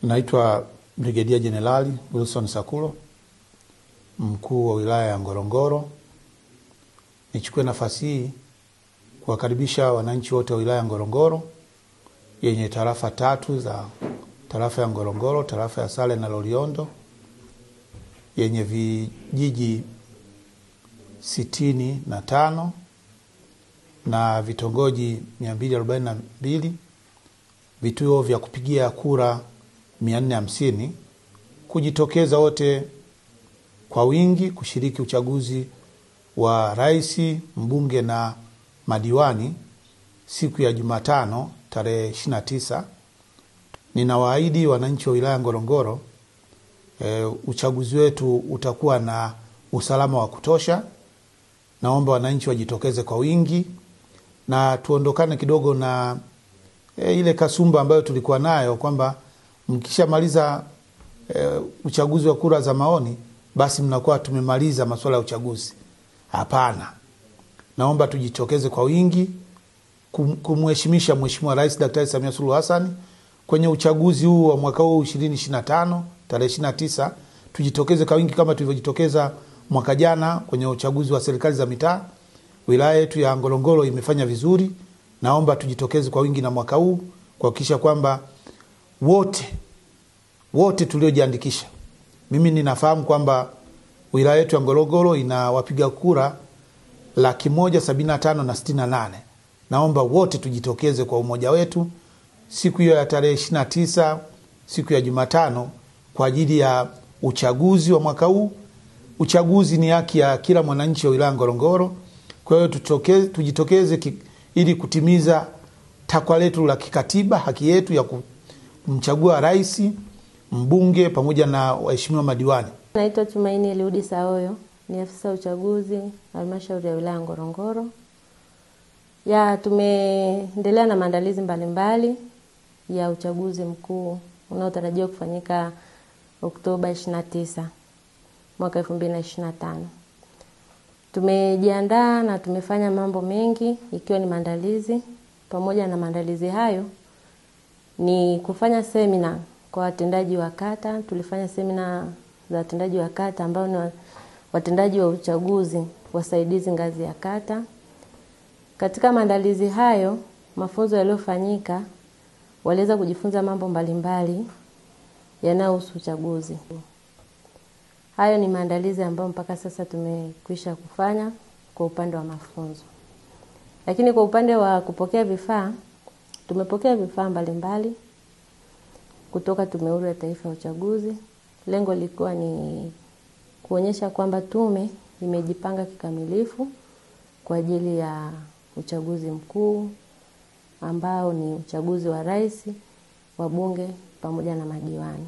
Naitwa Brigedia Jenerali Wilson Sakulo, mkuu wa wilaya ya Ngorongoro. Nichukue nafasi hii kuwakaribisha wananchi wote wa wilaya ya Ngorongoro yenye tarafa 3 za tarafa ya Ngorongoro, tarafa ya Sale na Loliondo, yenye vijiji 65 na vitongoji 242, vituo vya kupigia kura 450, kujitokeza wote kwa wingi kushiriki uchaguzi wa rais, mbunge na madiwani siku ya Jumatano tarehe 29. Ninawaahidi wananchi wa wilaya Ngorongoro uchaguzi wetu utakuwa na usalama wa kutosha. Naomba wananchi wajitokeze kwa wingi na tuondokane kidogo na ile kasumba ambayo tulikuwa nayo kwamba mkishamaliza uchaguzi wa kura za maoni basi mnakuwa tumemaliza masuala ya uchaguzi. Hapana. Naomba tujitokeze kwa wingi kumheshimisha Mheshimiwa Rais Daktari Samia Suluhu Hassan kwenye uchaguzi huu wa mwaka huu 2025 tarehe 29. Tujitokeze kwa wingi kama tulivyojitokeza mwaka jana kwenye uchaguzi wa serikali za mitaa. Wilaya yetu ya Ngorongoro imefanya vizuri. Naomba tujitokeze kwa wingi na mwaka huu kuhakikisha kwamba wote tuliojiandikisha. Mimi ninafahamu kwamba wilaya yetu ya Ngorongoro ina wapiga kura 175,068. Naomba wote tujitokeze kwa umoja wetu siku hiyo ya tarehe 29, siku ya Jumatano, kwa ajili ya uchaguzi wa mwaka huu. Uchaguzi ni haki ya kila mwananchi wa wilaya Ngorongoro. Kwa hiyo tujitokeze ili kutimiza takwa letu la kikatiba, haki yetu ya kumchagua rais, mbunge pamoja na waheshimiwa madiwani. Naitwa Tumaini Eliudi Saoyo, ni afisa uchaguzi halmashauri ya wilaya Ngorongoro. Tumeendelea na maandalizi mbalimbali ya uchaguzi mkuu unaotarajiwa kufanyika Oktoba 29 mwaka 2025. Tumejiandaa na tumefanya mambo mengi ikiwa ni maandalizi. Pamoja na maandalizi hayo ni kufanya semina kwa watendaji wa kata. Tulifanya semina za watendaji wa kata ambao ni watendaji wa uchaguzi wasaidizi ngazi ya kata. Katika maandalizi hayo, mafunzo yaliyofanyika, waliweza kujifunza mambo mbalimbali yanayohusu uchaguzi. Hayo ni maandalizi ambayo mpaka sasa tumekwisha kufanya kwa upande wa mafunzo. Lakini kwa upande wa kupokea vifaa, tumepokea vifaa mbalimbali kutoka Tume Huru ya Taifa ya Uchaguzi. Lengo lilikuwa ni kuonyesha kwamba tume imejipanga kikamilifu kwa ajili ya uchaguzi mkuu ambao ni uchaguzi wa rais, wabunge pamoja na madiwani.